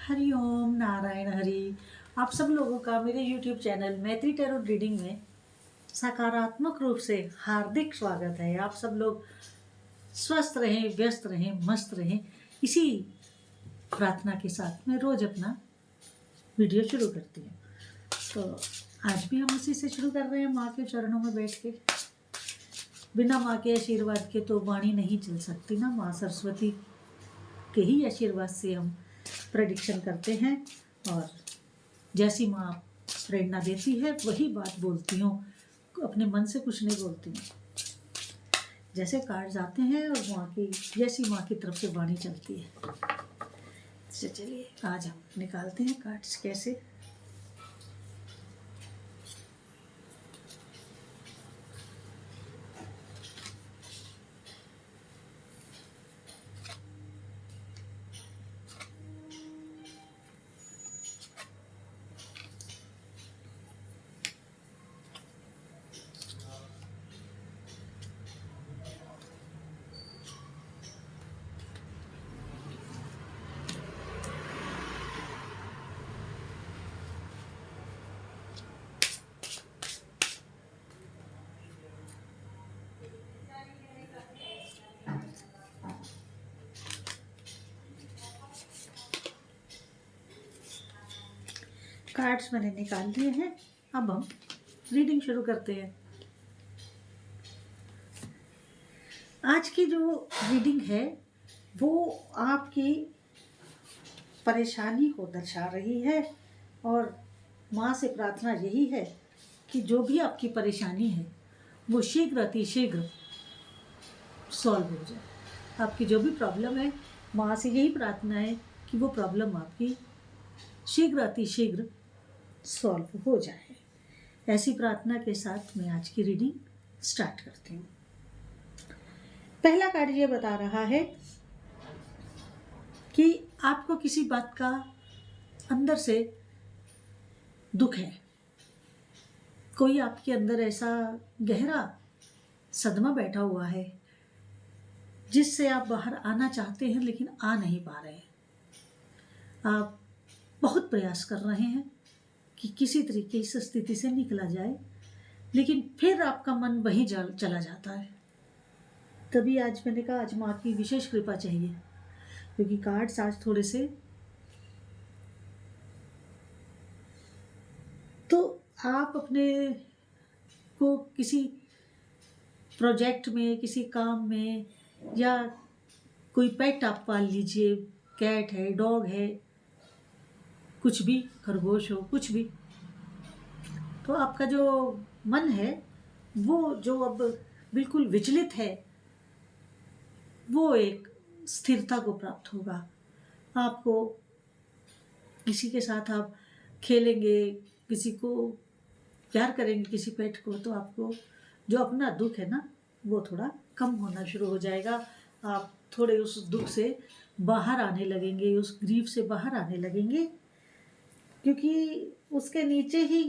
हरि ओम नारायण हरि। आप सब लोगों का मेरे YouTube चैनल मैत्री टैरो रीडिंग में सकारात्मक रूप से हार्दिक स्वागत है। आप सब लोग स्वस्थ रहें, व्यस्त रहें, मस्त रहें, इसी प्रार्थना के साथ मैं रोज अपना वीडियो शुरू करती हूँ। तो आज भी हम उसी से शुरू कर रहे हैं, माँ के चरणों में बैठ के। बिना माँ के आशीर्वाद के तो वाणी नहीं चल सकती ना। माँ सरस्वती के ही आशीर्वाद से हम प्रेडिक्शन करते हैं और जैसी माँ प्रेरणा देती है वही बात बोलती हूँ, अपने मन से कुछ नहीं बोलती हूँ। जैसे कार्ड्स आते हैं और माँ की जैसी माँ की तरफ से वाणी चलती है। तो चलिए आज हम निकालते हैं कार्ड्स कैसे। कार्ड्स मैंने निकाल लिए हैं, अब हम रीडिंग शुरू करते हैं। आज की जो रीडिंग है वो आपकी परेशानी को दर्शा रही है और माँ से प्रार्थना यही है कि जो भी आपकी परेशानी है वो शीघ्र अतिशीघ्र सॉल्व हो जाए। आपकी जो भी प्रॉब्लम है, माँ से यही प्रार्थना है कि वो प्रॉब्लम आपकी शीघ्र अतिशीघ्र सॉल्व हो जाए। ऐसी प्रार्थना के साथ मैं आज की रीडिंग स्टार्ट करती हूँ। पहला कार्ड ये बता रहा है कि आपको किसी बात का अंदर से दुख है। कोई आपके अंदर ऐसा गहरा सदमा बैठा हुआ है जिससे आप बाहर आना चाहते हैं लेकिन आ नहीं पा रहे हैं। आप बहुत प्रयास कर रहे हैं कि किसी तरीके इस स्थिति से निकला जाए, लेकिन फिर आपका मन वहीं चला जाता है। तभी आज मैंने कहा आज माँ की विशेष कृपा चाहिए, क्योंकि कार्ड्स आज थोड़े से तो आप अपने को किसी प्रोजेक्ट में, किसी काम में, या कोई पेट आप पाल लीजिए, कैट है, डॉग है, कुछ भी, खरगोश हो, कुछ भी, तो आपका जो मन है वो जो अब बिल्कुल विचलित है वो एक स्थिरता को प्राप्त होगा। आपको किसी के साथ आप खेलेंगे, किसी को प्यार करेंगे, किसी पेट को, तो आपको जो अपना दुख है ना वो थोड़ा कम होना शुरू हो जाएगा। आप थोड़े उस दुख से बाहर आने लगेंगे, उस ग्रीफ से बाहर आने लगेंगे, क्योंकि उसके नीचे ही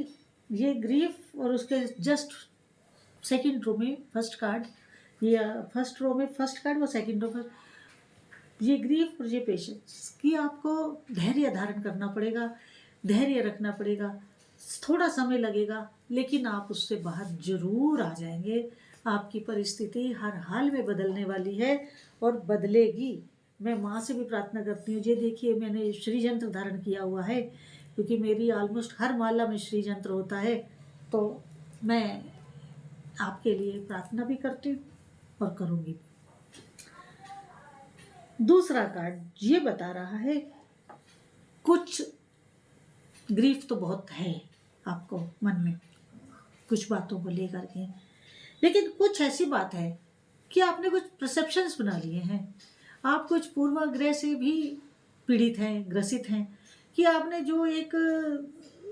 ये ग्रीफ और उसके जस्ट सेकंड रो में फर्स्ट कार्ड, ये फर्स्ट रो में फर्स्ट कार्ड, वो सेकंड रो पर ये ग्रीफ और ये पेशेंस कि आपको धैर्य धारण करना पड़ेगा, धैर्य रखना पड़ेगा। थोड़ा समय लगेगा लेकिन आप उससे बाहर जरूर आ जाएंगे। आपकी परिस्थिति हर हाल में बदलने वाली है और बदलेगी। मैं माँ से भी प्रार्थना करती हूँ। ये देखिए मैंने श्री यंत्र धारण किया हुआ है, क्योंकि मेरी ऑलमोस्ट हर माला में श्री यंत्र होता है, तो मैं आपके लिए प्रार्थना भी करती हूँ और करूँगी। दूसरा कार्ड ये बता रहा है कुछ ग्रीफ तो बहुत है आपको मन में कुछ बातों को लेकर के, लेकिन कुछ ऐसी बात है कि आपने कुछ परसेप्शंस बना लिए हैं। आप कुछ पूर्वाग्रह से भी पीड़ित हैं, ग्रसित हैं, कि आपने जो एक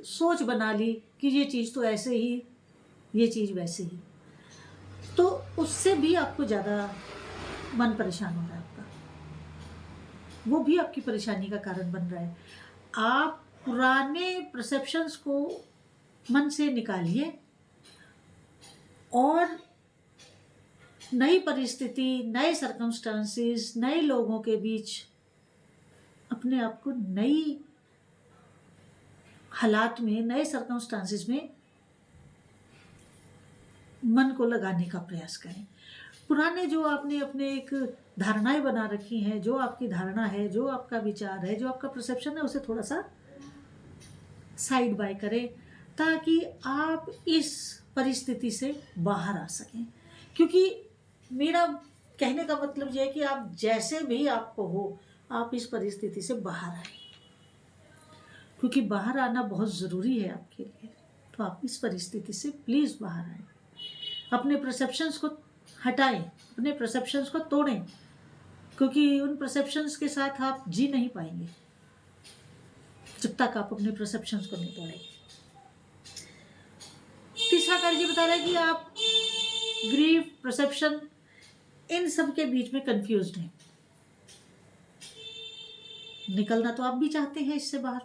सोच बना ली कि ये चीज़ तो ऐसे ही, ये चीज़ वैसे ही, तो उससे भी आपको ज़्यादा मन परेशान हो रहा है। आपका वो भी आपकी परेशानी का कारण बन रहा है। आप पुराने परसेप्शंस को मन से निकालिए और नई परिस्थिति, नए सर्कमस्टांसेस, नए लोगों के बीच अपने आप को नई हालात में, नए सर्कमस्टांसिस में मन को लगाने का प्रयास करें। पुराने जो आपने अपने एक धारणाएं बना रखी हैं, जो आपकी धारणा है, जो आपका विचार है, जो आपका परसेप्शन है, उसे थोड़ा सा साइड बाय करें ताकि आप इस परिस्थिति से बाहर आ सकें। क्योंकि मेरा कहने का मतलब यह है कि आप जैसे भी आपको हो, आप इस परिस्थिति से बाहर आए, क्योंकि बाहर आना बहुत ज़रूरी है आपके लिए। तो आप इस परिस्थिति से प्लीज़ बाहर आए, अपने परसेप्शंस को हटाएं, अपने परसेप्शंस को तोड़ें, क्योंकि उन परसेप्शंस के साथ आप जी नहीं पाएंगे जब तक आप अपने परसेप्शंस को नहीं तोड़ेंगे। तीसरा कार्य बता रहा है कि आप ग्रीफ, परसेप्शन, इन सब के बीच में कंफ्यूज्ड हैं। निकलना तो आप भी चाहते हैं इससे बाहर,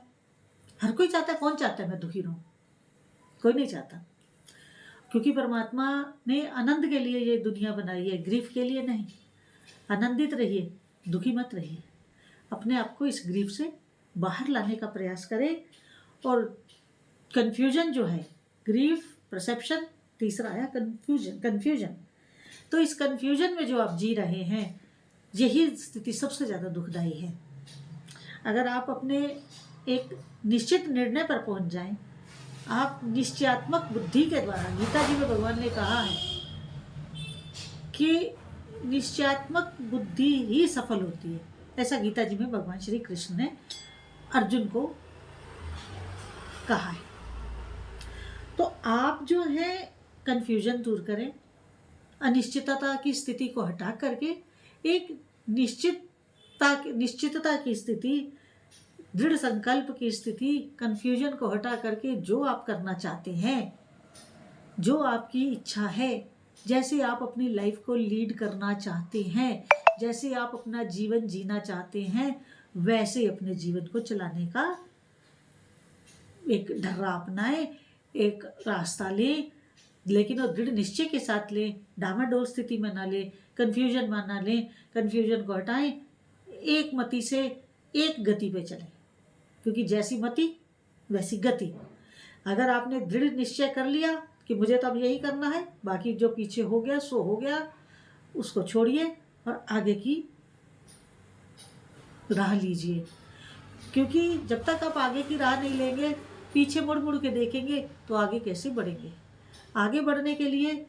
हर कोई चाहता है। कौन चाहता है मैं दुखी रहूं? कोई नहीं चाहता, क्योंकि परमात्मा ने आनंद के लिए ये दुनिया बनाई है, ग्रीफ के लिए नहीं। आनंदित रहिए, दुखी मत रहिए। अपने आप को इस ग्रीफ से बाहर लाने का प्रयास करें। और कन्फ्यूजन जो है, ग्रीफ, परसेप्शन, तीसरा आया कन्फ्यूजन। तो इस कन्फ्यूजन में जो आप जी रहे हैं, यही स्थिति सबसे ज़्यादा दुखदाई है। अगर आप अपने एक निश्चित निर्णय पर पहुंच जाएं, आप निश्चयात्मक बुद्धि के द्वारा, गीता जी में भगवान ने कहा है कि निश्चयात्मक बुद्धि ही सफल होती है। ऐसा गीता जी में भगवान श्री कृष्ण ने अर्जुन को कहा है। तो आप जो है कंफ्यूजन दूर करें, अनिश्चितता की स्थिति को हटा करके एक निश्चितता की स्थिति, दृढ़ संकल्प की स्थिति, कंफ्यूजन को हटा करके जो आप करना चाहते हैं, जो आपकी इच्छा है, जैसे आप अपनी लाइफ को लीड करना चाहते हैं, जैसे आप अपना जीवन जीना चाहते हैं, वैसे अपने जीवन को चलाने का एक ढर्रा अपनाएं, एक रास्ता लें, लेकिन वो दृढ़ निश्चय के साथ लें, डामाडोल स्थिति में ना लें, कन्फ्यूजन में ना लें। कन्फ्यूजन को हटाएं, एक मति से एक गति पे चलें, क्योंकि जैसी मति वैसी गति। अगर आपने दृढ़ निश्चय कर लिया कि मुझे तो अब यही करना है, बाकी जो पीछे हो गया सो हो गया, उसको छोड़िए और आगे की राह लीजिए। क्योंकि जब तक आप आगे की राह नहीं लेंगे, पीछे मुड़ मुड़ के देखेंगे तो आगे कैसे बढ़ेंगे। आगे बढ़ने के लिए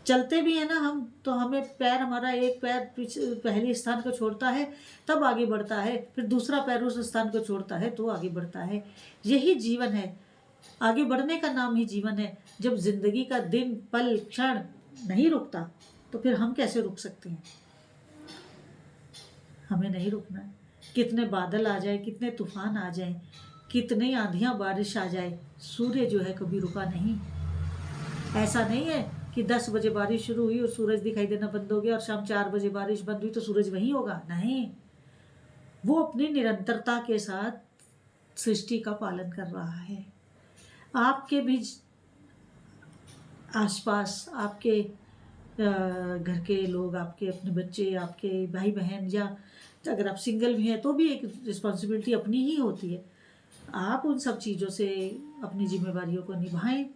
चलते भी है ना हम, तो हमें पैर, हमारा एक पैर पहले स्थान को छोड़ता है तब आगे बढ़ता है, फिर दूसरा पैर उस स्थान को छोड़ता है तो आगे बढ़ता है। यही जीवन है, आगे बढ़ने का नाम ही जीवन है। जब जिंदगी का दिन, पल, क्षण नहीं रुकता तो फिर हम कैसे रुक सकते हैं? हमें नहीं रुकना है। कितने बादल आ जाए, कितने तूफान आ जाए, कितनी आंधियां बारिश आ जाए, सूर्य जो है कभी रुका नहीं। ऐसा नहीं है कि 10 बजे बारिश शुरू हुई और सूरज दिखाई देना बंद हो गया और शाम 4 बजे बारिश बंद हुई तो सूरज वहीं होगा। नहीं, वो अपनी निरंतरता के साथ सृष्टि का पालन कर रहा है। आपके भी आसपास, आपके घर के लोग, आपके अपने बच्चे, आपके भाई बहन, या अगर आप सिंगल भी हैं तो भी एक रिस्पॉन्सिबिलिटी अपनी ही होती है। आप उन सब चीज़ों से अपनी जिम्मेवारियों को निभाएं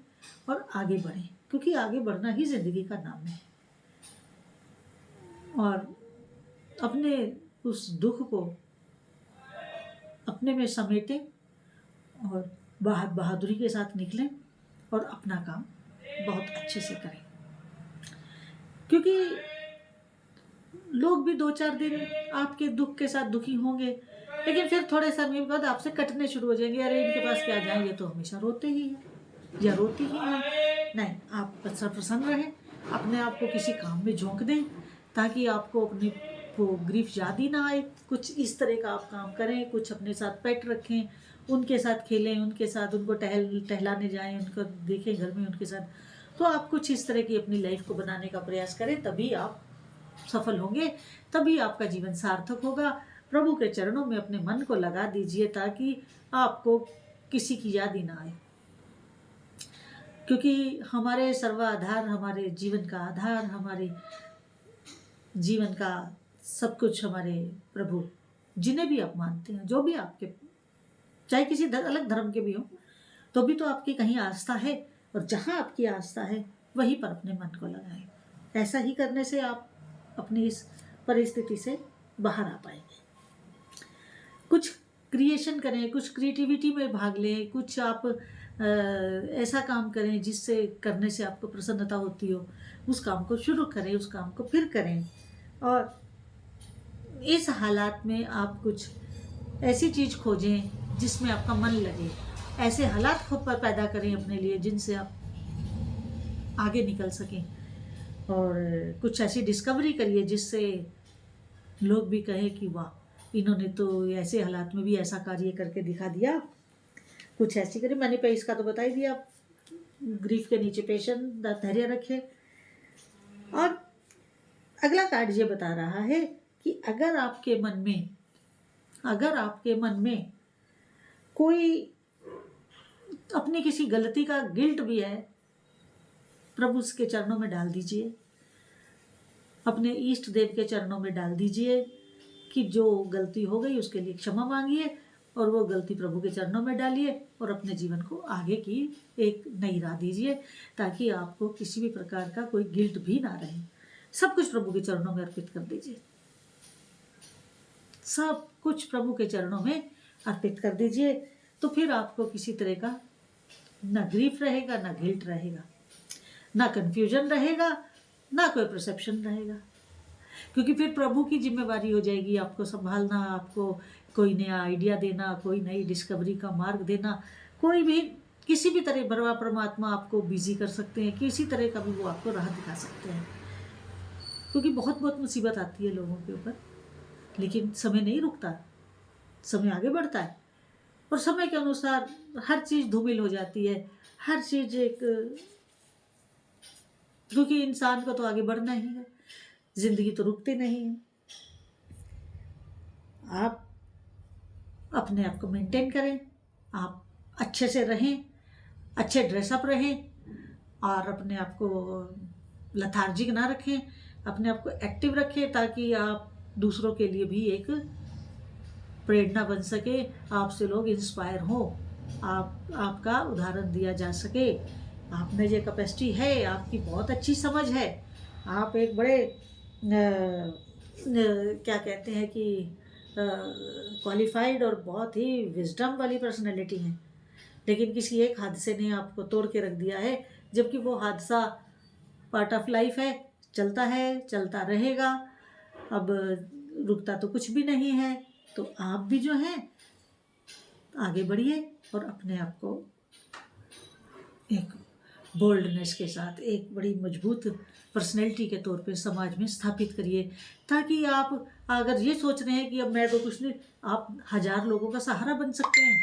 और आगे बढ़ें, क्योंकि आगे बढ़ना ही ज़िंदगी का नाम है। और अपने उस दुख को अपने में समेटें और बहादुरी के साथ निकलें और अपना काम बहुत अच्छे से करें। क्योंकि लोग भी 2-4 दिन आपके दुख के साथ दुखी होंगे, लेकिन फिर थोड़े समय बाद आपसे कटने शुरू हो जाएंगे। अरे इनके पास क्या जाए, ये तो हमेशा रोते ही हैं या रोती ही हैं। नहीं, आप प्रसन्न रहें, अपने आप को किसी काम में झोंक दें ताकि आपको अपने वो ग्रीफ याद ही ना आए। कुछ इस तरह का आप काम करें, कुछ अपने साथ पेट रखें, उनके साथ खेलें, उनके साथ उनको टहलाने जाएं, उनको देखें घर में उनके साथ। तो आप कुछ इस तरह की अपनी लाइफ को बनाने का प्रयास करें, तभी आप सफल होंगे, तभी आपका जीवन सार्थक होगा। प्रभु के चरणों में अपने मन को लगा दीजिए ताकि आपको किसी की याद ही ना आए, क्योंकि हमारे सर्वाधार, हमारे जीवन का आधार, हमारे जीवन का सब कुछ हमारे प्रभु, जिन्हें भी आप मानते हैं, जो भी आपके चाहे किसी अलग धर्म के भी हो, तो भी तो आपकी कहीं आस्था है, और जहाँ आपकी आस्था है वहीं पर अपने मन को लगाएं। ऐसा ही करने से आप अपनी इस परिस्थिति से बाहर आ पाएंगे। कुछ क्रिएशन करें, कुछ क्रिएटिविटी में भाग लें, कुछ आप ऐसा काम करें जिससे करने से आपको प्रसन्नता होती हो, उस काम को शुरू करें, उस काम को फिर करें। और इस हालात में आप कुछ ऐसी चीज़ खोजें जिसमें आपका मन लगे। ऐसे हालात खुद पर पैदा करें अपने लिए जिनसे आप आगे निकल सकें, और कुछ ऐसी डिस्कवरी करिए जिससे लोग भी कहें कि वाह, इन्होंने तो ऐसे हालात में भी ऐसा कार्य करके दिखा दिया। कुछ ऐसी करिए। मैंने पे इसका तो बता ही दिया। ग्रीफ के नीचे पेशेंस, धैर्य रखें। और अगला कार्ड ये बता रहा है कि अगर आपके मन में कोई अपनी किसी गलती का गिल्ट भी है, प्रभु के चरणों में डाल दीजिए, अपने इष्ट देव के चरणों में डाल दीजिए कि जो गलती हो गई उसके लिए क्षमा मांगिए, और वो गलती प्रभु के चरणों में डालिए और अपने जीवन को आगे की एक नई राह दीजिए, ताकि आपको किसी भी प्रकार का कोई गिल्ट भी ना रहे। सब कुछ प्रभु के चरणों में अर्पित कर दीजिए, सब कुछ प्रभु के चरणों में अर्पित कर दीजिए। तो फिर आपको किसी तरह का ना ग्रीफ रहेगा, ना गिल्ट रहेगा, ना कन्फ्यूजन रहेगा, ना कोई परसेप्शन रहेगा, क्योंकि फिर प्रभु की जिम्मेवारी हो जाएगी आपको संभालना, आपको कोई नया आइडिया देना, कोई नई डिस्कवरी का मार्ग देना। कोई भी किसी भी तरह बरवा परमात्मा आपको बिजी कर सकते हैं, किसी तरह का भी वो आपको राह दिखा सकते हैं, क्योंकि बहुत बहुत मुसीबत आती है लोगों के ऊपर, लेकिन समय नहीं रुकता, समय आगे बढ़ता है, और समय के अनुसार हर चीज़ धूमिल हो जाती है, हर चीज़ एक, क्योंकि इंसान को तो आगे बढ़ना ही है, जिंदगी तो रुकती नहीं है। आप अपने आप को मेंटेन करें, आप अच्छे से रहें, अच्छे ड्रेसअप रहें, और अपने आप को लथार्जिक ना रखें, अपने आप को एक्टिव रखें, ताकि आप दूसरों के लिए भी एक प्रेरणा बन सके, आपसे लोग इंस्पायर हो, आपका उदाहरण दिया जा सके। आप में ये कैपेसिटी है, आपकी बहुत अच्छी समझ है, आप एक बड़े क्या कहते हैं कि क्वालिफाइड और बहुत ही विजडम वाली पर्सनैलिटी हैं, लेकिन किसी एक हादसे ने आपको तोड़ के रख दिया है, जबकि वो हादसा पार्ट ऑफ लाइफ है, चलता है, चलता रहेगा, अब रुकता तो कुछ भी नहीं है। तो आप भी जो हैं आगे बढ़िए, और अपने आप को एक बोल्डनेस के साथ एक बड़ी मजबूत पर्सनैलिटी के तौर पे समाज में स्थापित करिए, ताकि आप अगर ये सोच रहे हैं कि अब मैं तो कुछ नहीं, आप 1000 लोगों का सहारा बन सकते हैं।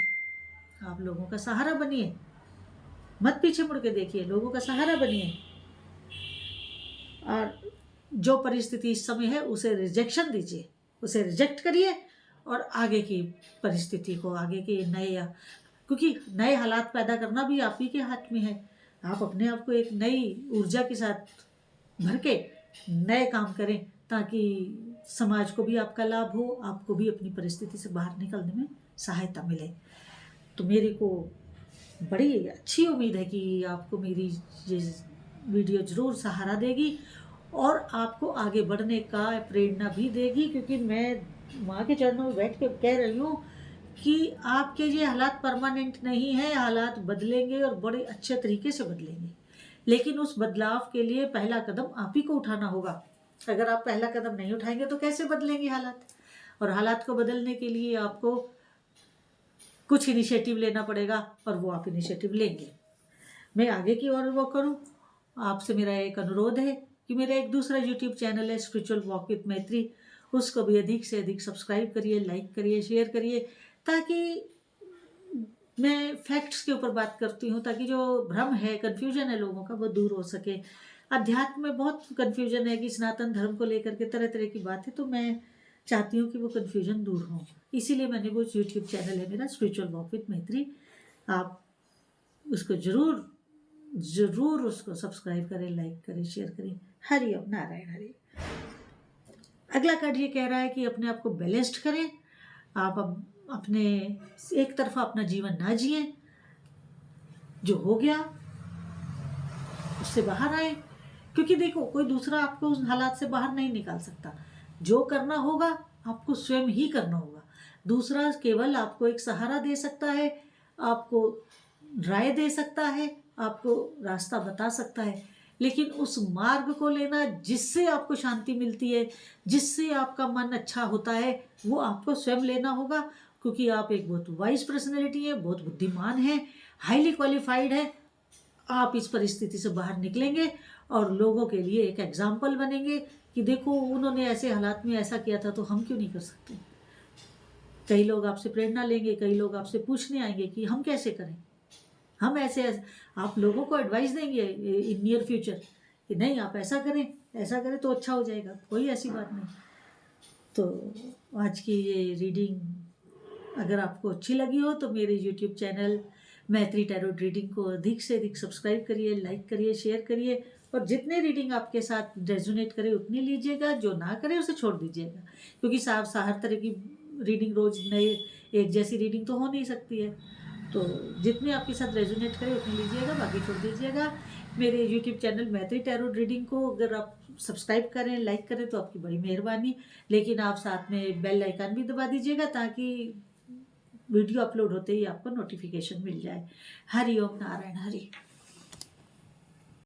आप लोगों का सहारा बनिए, मत पीछे मुड़ के देखिए, लोगों का सहारा बनिए, और जो परिस्थिति इस समय है उसे रिजेक्शन दीजिए, उसे रिजेक्ट करिए, और आगे की परिस्थिति को, आगे के नए, क्योंकि नए हालात पैदा करना भी आप ही के हाथ में है। आप अपने आप को एक नई ऊर्जा के साथ भर के नए काम करें, ताकि समाज को भी आपका लाभ हो, आपको भी अपनी परिस्थिति से बाहर निकलने में सहायता मिले। तो मेरे को बड़ी अच्छी उम्मीद है कि आपको मेरी ये वीडियो ज़रूर सहारा देगी, और आपको आगे बढ़ने का प्रेरणा भी देगी, क्योंकि मैं माँ के चरणों में बैठ के कह रही हूँ कि आपके ये हालात परमानेंट नहीं है, हालात बदलेंगे और बड़े अच्छे तरीके से बदलेंगे, लेकिन उस बदलाव के लिए पहला कदम आप ही को उठाना होगा। अगर आप पहला कदम नहीं उठाएंगे तो कैसे बदलेंगे हालात, और हालात को बदलने के लिए आपको कुछ इनिशिएटिव लेना पड़ेगा, और वो आप इनिशिएटिव लेंगे। मैं आगे की ओर वो करूँ, आपसे मेरा एक अनुरोध है कि मेरा एक दूसरा यूट्यूब चैनल है स्पिरिचुअल वॉक विद मैत्री, उसको भी अधिक से अधिक सब्सक्राइब करिए, लाइक करिए, शेयर करिए, ताकि मैं फैक्ट्स के ऊपर बात करती हूँ, ताकि जो भ्रम है, कन्फ्यूजन है लोगों का, वो दूर हो सके। अध्यात्म में बहुत कन्फ्यूजन है कि सनातन धर्म को लेकर के तरह तरह की बात है, तो मैं चाहती हूँ कि वो कन्फ्यूजन दूर हो, इसीलिए मैंने वो यूट्यूब चैनल है मेरा स्पिरिचुअल वॉक विद मैत्री, आप उसको ज़रूर उसको सब्सक्राइब करें, लाइक करें, शेयर करें। हरि ओम, नारायण हरि। अगला कार्ड ये कह रहा है कि अपने आप को बैलेंस्ड करें। आप अब अपने एक तरफा अपना जीवन ना जिए, जो हो गया उससे बाहर आए। क्योंकि देखो, कोई दूसरा आपको उस हालात से बाहर नहीं निकाल सकता। जो करना होगा आपको स्वयं ही करना होगा। दूसरा केवल आपको एक सहारा दे सकता है, आपको राय दे सकता है, आपको रास्ता बता सकता है, लेकिन उस मार्ग को लेना जिससे आपको शांति मिलती है, जिससे आपका मन अच्छा होता है, वो आपको स्वयं लेना होगा। क्योंकि आप एक बहुत वाइज पर्सनैलिटी है, बहुत बुद्धिमान है, हाईली क्वालिफाइड है। आप इस परिस्थिति से बाहर निकलेंगे और लोगों के लिए एक एग्जाम्पल बनेंगे कि देखो, उन्होंने ऐसे हालात में ऐसा किया था, तो हम क्यों नहीं कर सकते। कई लोग आपसे प्रेरणा लेंगे, कई लोग आपसे पूछने आएंगे कि हम कैसे करें, हम ऐसे आप लोगों को एडवाइस देंगे इन नियर फ्यूचर कि नहीं आप ऐसा करें, ऐसा करें तो अच्छा हो जाएगा। कोई ऐसी बात नहीं। तो आज की ये रीडिंग अगर आपको अच्छी लगी हो तो मेरे यूट्यूब चैनल मैत्री टैरो रीडिंग को अधिक से अधिक सब्सक्राइब करिए, लाइक करिए, शेयर करिए, और जितने रीडिंग आपके साथ रेजोनेट करे उतनी लीजिएगा, जो ना करे उसे छोड़ दीजिएगा। क्योंकि हर तरह की रीडिंग रोज नए एक जैसी रीडिंग तो हो नहीं सकती है। तो जितने आपके साथ रेजोनेट करे उतने लीजिएगा, बाकी छोड़ दीजिएगा। मेरे यूट्यूब चैनल मैत्री टैरो रीडिंग को अगर आप सब्सक्राइब करें, लाइक करें तो आपकी बड़ी मेहरबानी। लेकिन आप साथ में बेल आइकन भी दबा दीजिएगा ताकि वीडियो अपलोड होते ही आपको नोटिफिकेशन मिल जाए। हरि ओम नारायण हरि।